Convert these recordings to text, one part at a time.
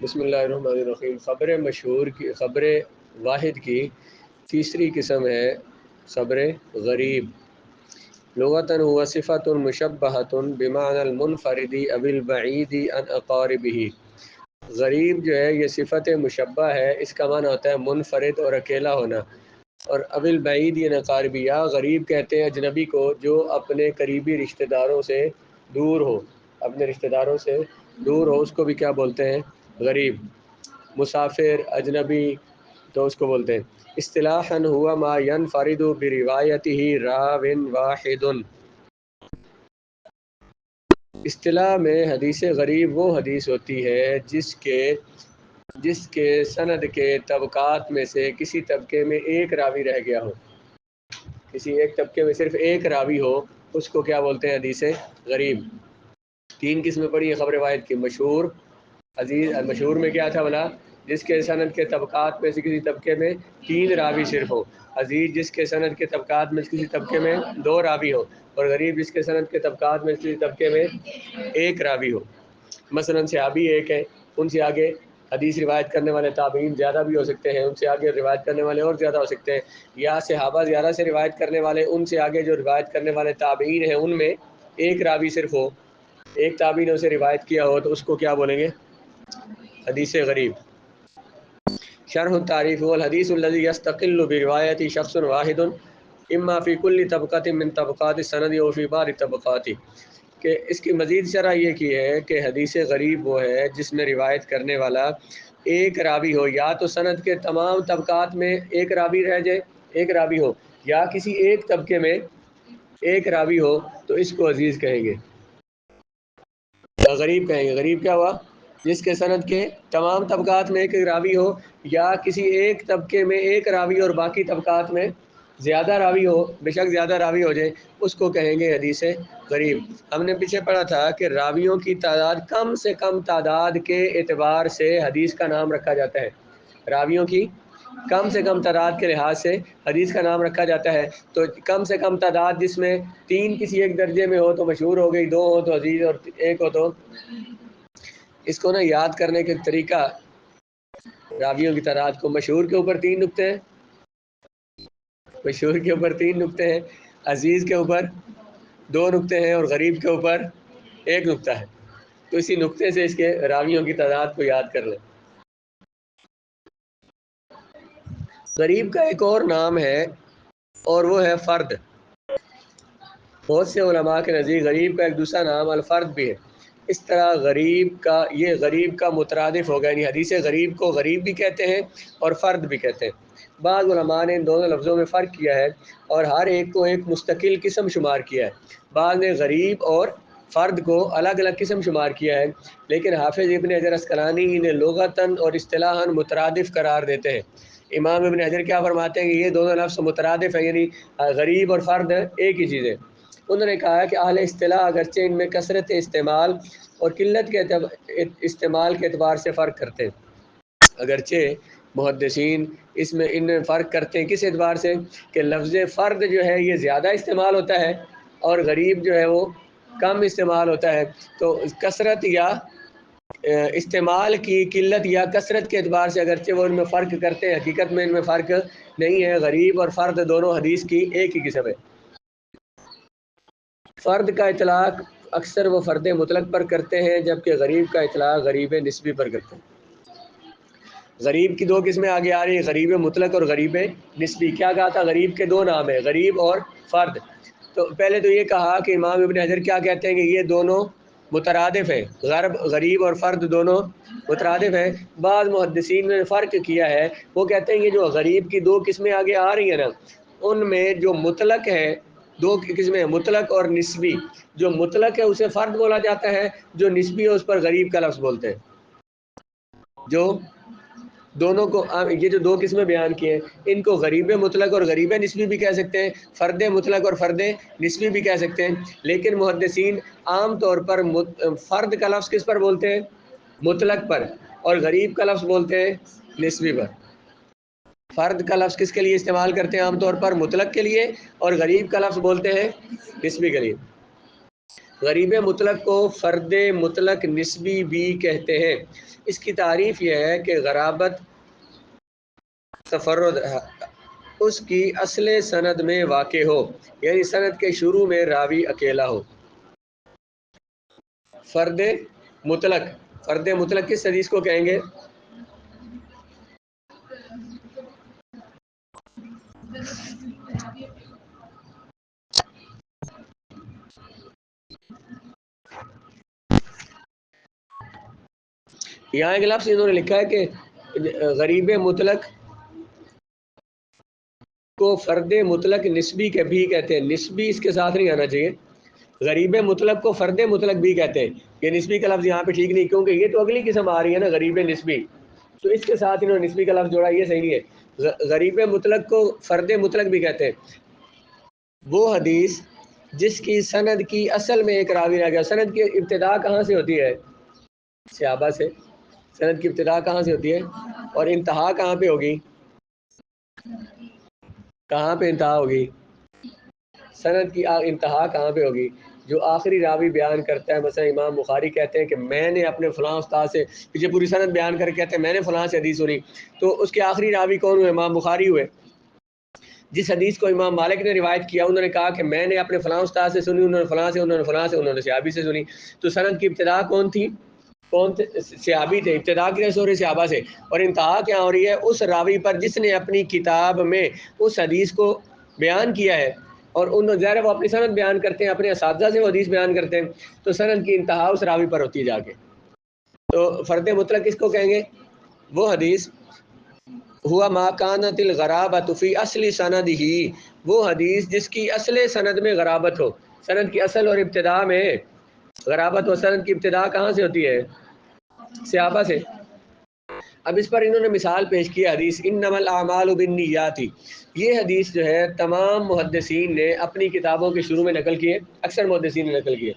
بسم اللہ الرحمن الرحیم۔ خبر مشہور کی خبر واحد کی تیسری قسم ہے خبر غریب۔ لغتاً ہوا صفت مشبہۃ بمعنی المنفرد او البعید عن اقاربہ۔ غریب جو ہے یہ صفت مشبہ ہے، اس کا معنی ہوتا ہے منفرد اور اکیلا ہونا، اور اب البعید عن اقاربہ، یا غریب کہتے ہیں اجنبی کو جو اپنے قریبی رشتہ داروں سے دور ہو، اپنے رشتہ داروں سے دور ہو، اس کو بھی کیا بولتے ہیں؟ غریب۔ مسافر، اجنبی، تو اس کو بولتے ہیں۔ اصطلاحاً ہوا ما ينفرد بروایتہ راو واحد۔ اصطلاح میں حدیث غریب وہ حدیث ہوتی ہے جس کے سند کے طبقات میں سے کسی طبقے میں ایک راوی رہ گیا ہو، کسی ایک طبقے میں صرف ایک راوی ہو، اس کو کیا بولتے ہیں؟ حدیث غریب۔ تین قسمیں پڑھی ہیں خبر واحد کی: مشہور، عزیز۔ مشہور میں کیا تھا بلا؟ جس کے سند کے طبقات میں سے کسی طبقے میں تین راوی صرف ہو۔ عزیز جس کے سند کے طبقات میں کسی طبقے میں دو راوی ہو، اور غریب جس کے سند کے طبقات میں کسی طبقے میں ایک راوی ہو۔ مثلا صحابی ایک ہے، ان سے آگے حدیث روایت کرنے والے تابعین زیادہ بھی ہو سکتے ہیں، ان سے آگے روایت کرنے والے اور زیادہ ہو سکتے ہیں، یا صحابہ زیادہ سے روایت کرنے والے، ان سے آگے جو روایت کرنے والے تابعین ہیں ان میں ایک راوی صرف ہو، ایک تابعی نے اسے روایت کیا ہو، تو اس کو کیا بولیں گے؟ حدیث غریب۔ شرح التعریف هو الحدیث الذي يستقل برواية شخص واحد اما في كل طبقة من طبقات السند او في بعض الطبقات، کہ اس کی مزید شرح یہ کی ہے کہ حدیث غریب وہ ہے جس میں روایت کرنے والا ایک راوی ہو، یا تو سند کے تمام طبقات میں ایک راوی رہ جائے، ایک راوی ہو، یا کسی ایک طبقے میں ایک راوی ہو، تو اس کو عزیز کہیں گے، غریب کہیں گے۔ غریب کیا ہوا؟ جس کے سند کے تمام طبقات میں ایک راوی ہو، یا کسی ایک طبقے میں ایک راوی اور باقی طبقات میں زیادہ راوی ہو، بے شک زیادہ راوی ہو جائے، اس کو کہیں گے حدیث غریب۔ ہم نے پیچھے پڑھا تھا کہ راویوں کی تعداد کم سے کم تعداد کے اعتبار سے حدیث کا نام رکھا جاتا ہے، راویوں کی کم سے کم تعداد کے لحاظ سے حدیث کا نام رکھا جاتا ہے۔ تو کم سے کم تعداد جس میں تین کسی ایک درجے میں ہو تو مشہور ہو گئی، دو ہو تو عزیز، اور ایک ہو تو، اس کو نا یاد کرنے کے طریقہ، راویوں کی تعداد کو، مشہور کے اوپر تین نقطے ہیں، مشہور کے اوپر تین نقطے ہیں، عزیز کے اوپر دو نقطے ہیں، اور غریب کے اوپر ایک نقطہ ہے، تو اسی نقطے سے اس کے راویوں کی تعداد کو یاد کر لیں۔ غریب کا ایک اور نام ہے اور وہ ہے فرد۔ بہت سے علماء کے نزدیک غریب کا ایک دوسرا نام الفرد بھی ہے۔ اس طرح یہ غریب کا مترادف ہوگا، یعنی حدیث غریب کو غریب بھی کہتے ہیں اور فرد بھی کہتے ہیں۔ بعض علماء نے ان دونوں لفظوں میں فرق کیا ہے اور ہر ایک کو ایک مستقل قسم شمار کیا ہے۔ بعض نے غریب اور فرد کو الگ الگ قسم شمار کیا ہے، لیکن حافظ ابن حجر عسقلانی انہیں لغتاً اور اصطلاحاً مترادف قرار دیتے ہیں۔ امام ابن حجر کیا فرماتے ہیں کہ یہ دونوں لفظ مترادف ہیں، یعنی غریب اور فرد ایک ہی چیز ہے۔ انہوں نے کہا کہ اہل اصطلاح اگرچہ ان میں کثرت استعمال اور قلت کے استعمال کے اعتبار سے فرق کرتے ہیں، اگرچہ محدثین ان میں فرق کرتے ہیں، کس اعتبار سے؟ کہ لفظ فرد جو ہے یہ زیادہ استعمال ہوتا ہے اور غریب جو ہے وہ کم استعمال ہوتا ہے، تو کثرت یا استعمال کی قلت یا کثرت کے اعتبار سے اگرچہ وہ ان میں فرق کرتے ہیں، حقیقت میں ان میں فرق نہیں ہے۔ غریب اور فرد دونوں حدیث کی ایک ہی قسم ہے۔ فرد کا اطلاق اکثر وہ فرد مطلق پر کرتے ہیں، جبکہ غریب کا اطلاق غریب نسبی پر کرتے ہیں۔ غریب کی دو قسمیں آگے آ رہی ہیں، غریب مطلق اور غریب نسبی۔ کیا کہا تھا؟ غریب کے دو نام ہیں، غریب اور فرد۔ تو پہلے تو یہ کہا کہ امام ابن حجر کیا کہتے ہیں کہ یہ دونوں مترادف ہیں، غریب اور فرد دونوں مترادف ہیں۔ بعض محدثین نے فرق کیا ہے، وہ کہتے ہیں یہ جو غریب کی دو قسمیں آگے آ رہی ہیں نا، ان میں جو مطلق ہے، دو قسمیں ہیں، مطلق اور نسبی۔ جو مطلق ہے اسے فرد بولا جاتا ہے، جو نسبی ہے اس پر غریب کا لفظ بولتے ہیں۔ جو دونوں کو، یہ جو دو قسمیں بیان کی ہیں، ان کو غریب مطلق اور غریب نسبی بھی کہہ سکتے ہیں، فرد مطلق اور فرد نسبی بھی کہہ سکتے ہیں، لیکن محدثین عام طور پر فرد کا لفظ کس پر بولتے ہیں؟ مطلق پر، اور غریب کا لفظ بولتے ہیں نسبی پر۔ فرد کا لفظ کس کے لیے استعمال کرتے ہیں عام طور پر؟ مطلق کے لیے، اور غریب کا لفظ بولتے ہیں نسبی کے لیے۔ غریب مطلق کو فرد مطلق نسبی بھی کہتے ہیں۔ اس کی تعریف یہ ہے کہ غرابت تفرد اس کی اصل سند میں واقع ہو، یعنی سند کے شروع میں راوی اکیلا ہو۔ فرد مطلق، فرد مطلق کس حدیث کو کہیں گے؟ یہاں ایک لفظ انہوں نے لکھا ہے کہ غریب مطلق کو فرد مطلق نسبی کے بھی کہتے ہیں۔ نسبی اس کے ساتھ نہیں آنا چاہیے، غریب مطلق کو فرد مطلق بھی کہتے ہیں۔ یہ نسبی کا لفظ یہاں پہ ٹھیک نہیں، کیونکہ یہ تو اگلی قسم آ رہی ہے نا غریب نسبی، تو اس کے ساتھ انہوں نے نسبی کا لفظ جوڑا، یہ صحیح نہیں ہے۔ غریب مطلق کو فرد مطلق بھی کہتے ہیں وہ حدیث جس کی سند کی اصل میں ایک راوی رہ گیا۔ سند کی ابتدا کہاں سے ہوتی ہے؟ صحابہ سے۔ سند کی ابتدا کہاں سے ہوتی ہے اور انتہا کہاں پہ ہوگی؟ کہاں پہ انتہا ہوگی؟ سند کی انتہا کہاں پہ ہوگی؟ جو آخری راوی بیان کرتا ہے، مثلا امام بخاری کہتے ہیں کہ میں نے اپنے فلاں استاد سے، پیچھے پوری سند بیان کر کے کہتے ہیں میں نے فلاں سے حدیث سنی، تو اس کے آخری راوی کون ہوئے؟ امام بخاری ہوئے۔ جس حدیث کو امام مالک نے روایت کیا، انہوں نے کہا کہ میں نے اپنے فلاں استاد سے سنی، انہوں نے فلاں سے، انہوں نے فلاں سے، انہوں نے صحابی سے سنی۔ تو سند کی ابتدا کون تھی؟ کون تھے؟ صحابی تھے۔ ابتدا کیسے ہو رہی؟ صحابہ سے، اور انتہا کیا ہو رہی ہے؟ اس راوی پر جس نے اپنی کتاب میں اس حدیث کو بیان کیا ہے، اور ان ظاہر وہ اپنی سند بیان کرتے ہیں، اپنے اساتذہ سے وہ حدیث بیان کرتے ہیں، تو سند کی انتہا اس راوی پر ہوتی ہے جا کے۔ تو فرد مطلق کس کو کہیں گے؟ وہ حدیث ہوا ما کانت الغرابۃ فی اصل سند ہی، وہ حدیث جس کی اصل سند میں غرابت ہو۔ سند کی اصل اور ابتدا میں غرابت، و سند کی ابتدا کہاں سے ہوتی ہے؟ صحابہ سے۔ اب اس پر انہوں نے مثال پیش کی حدیث انما الاعمال بالنیات، یہ حدیث جو ہے تمام محدثین نے اپنی کتابوں کے شروع میں نقل کیے، اکثر محدثین نے نقل کیے،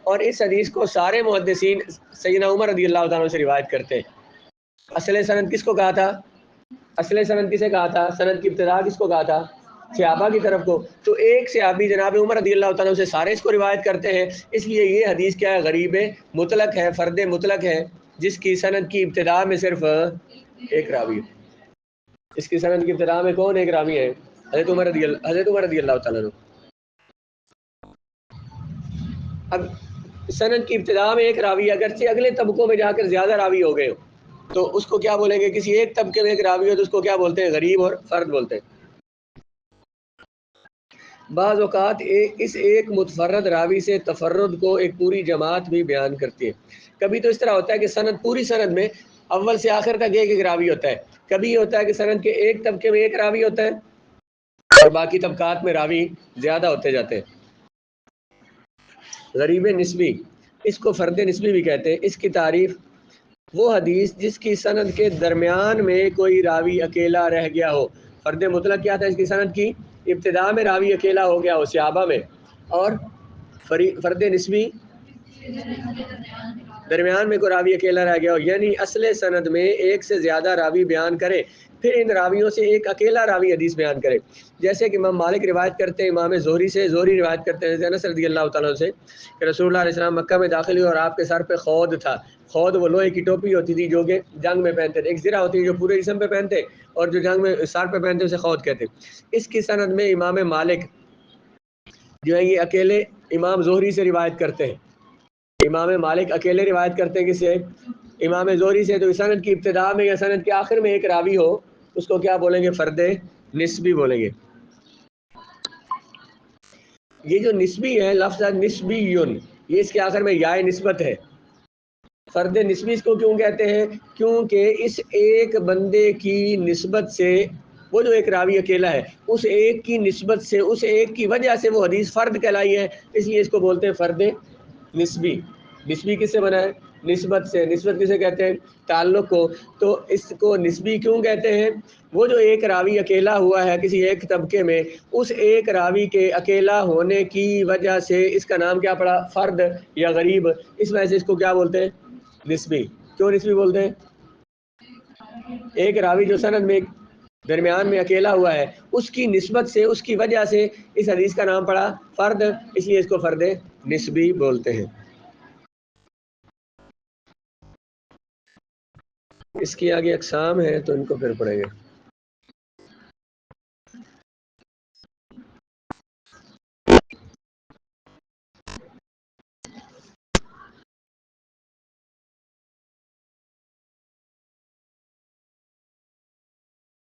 اور اس حدیث کو سارے محدثین سیدنا عمر رضی اللہ تعالیٰ عنہ سے روایت کرتے ہیں۔ اصل سند کس کو کہا تھا؟ اصل سند کسے کہا تھا؟ سند کی ابتدا کس کو کہا تھا؟ صحابہ کی طرف کو۔ تو ایک صحابی جناب عمر رضی اللہ تعالیٰ عنہ سے سارے اس کو روایت کرتے ہیں، اس لیے یہ حدیث کیا ہے؟ غریب مطلق ہے، فرد مطلق ہے، جس کی سند کی ابتدا میں صرف ایک راوی ہے۔ اس کی سند کی ابتدا میں کون ایک راوی ہے؟ حضرت عمر رضی اللہ تعالیٰ عنہ۔ اب سند کی ابتدا میں ایک راوی، اگرچہ اگلے طبقوں میں جا کر زیادہ راوی ہو گئے ہو، تو اس کو کیا بولیں گے؟ کسی ایک طبقے میں ایک راوی ہو تو اس کو کیا بولتے ہیں؟ غریب اور فرد بولتے ہیں۔ بعض اوقات اس ایک متفرد راوی سے تفرد کو ایک پوری جماعت بھی بیان کرتی ہے۔ کبھی تو اس طرح ہوتا ہے کہ سند، پوری سند میں اول سے آخر تک ایک ایک راوی ہوتا ہے، کبھی یہ ہوتا ہے کہ سند کے ایک طبقے میں ایک راوی ہوتا ہے اور باقی طبقات میں راوی زیادہ ہوتے جاتے ہیں۔ غریب نسبی، اس کو فرد نسبی بھی کہتے ہیں۔ اس کی تعریف وہ حدیث جس کی سند کے درمیان میں کوئی راوی اکیلا رہ گیا ہو۔ فرد مطلق کیا تھا؟ اس کی سند کی ابتدا میں راوی اکیلا ہو گیا ہو صحابہ میں، اور فرد نسبی درمیان میں کوئی راوی اکیلا رہ گیا ہو، یعنی اصل سند میں ایک سے زیادہ راوی بیان کرے، پھر ان راویوں سے ایک اکیلا راوی حدیث بیان کرے۔ جیسے کہ امام مالک روایت کرتے ہیں امام زہری سے، زہری روایت کرتے ہیں انس رضی اللہ تعالیٰ سے کہ رسول اللہ علیہ السلام مکہ میں داخل ہوئے اور آپ کے سر پہ خود تھا۔ خود وہ لوہے کی ٹوپی ہوتی تھی جو کہ جنگ میں پہنتے تھے، ایک زرہ ہوتی ہے جو پورے جسم پہ پہنتے، اور جو جنگ میں سر پہ پہنتے اسے خود کہتے۔ اس کی سند میں امام مالک جو ہے یہ اکیلے امام زہری سے روایت کرتے ہیں۔ امام مالک اکیلے روایت کرتے ہیں کس سے؟ امام زہری سے۔ تو سند کی ابتدا میں یا سند کے آخر میں ایک راوی ہو، اس کو کیا بولیں گے؟ فرد نسبی بولیں گے۔ یہ جو نسبی ہے، لفظ نسبی یون، یہ اس کے آخر میں یا نسبت ہے۔ فرد نسبی اس کو کیوں کہتے ہیں؟ کیونکہ اس ایک بندے کی نسبت سے، وہ جو ایک راوی اکیلا ہے، اس ایک کی نسبت سے، اس ایک کی وجہ سے وہ حدیث فرد کہلائی ہے، اس لیے اس کو بولتے ہیں فرد نسبی۔ نسبی کس سے بنا ہے؟ نسبت سے۔ نسبت کسے کہتے ہیں؟ تعلق کو۔ تو اس کو نسبی کیوں کہتے ہیں؟ وہ جو ایک راوی اکیلا ہوا ہے کسی ایک طبقے میں، اس ایک راوی کے اکیلا ہونے کی وجہ سے اس کا نام کیا پڑا؟ فرد یا غریب۔ اس وجہ سے اس کو کیا بولتے ہیں؟ نسبی۔ کیوں نسبی بولتے ہیں؟ ایک راوی جو سند میں درمیان میں اکیلا ہوا ہے، اس کی نسبت سے، اس کی وجہ سے اس حدیث کا نام پڑا فرد، اس لیے اس کو فرد نسبی بولتے ہیں۔ اس کی آگے اقسام ہیں تو ان کو پھر پڑھیں گے۔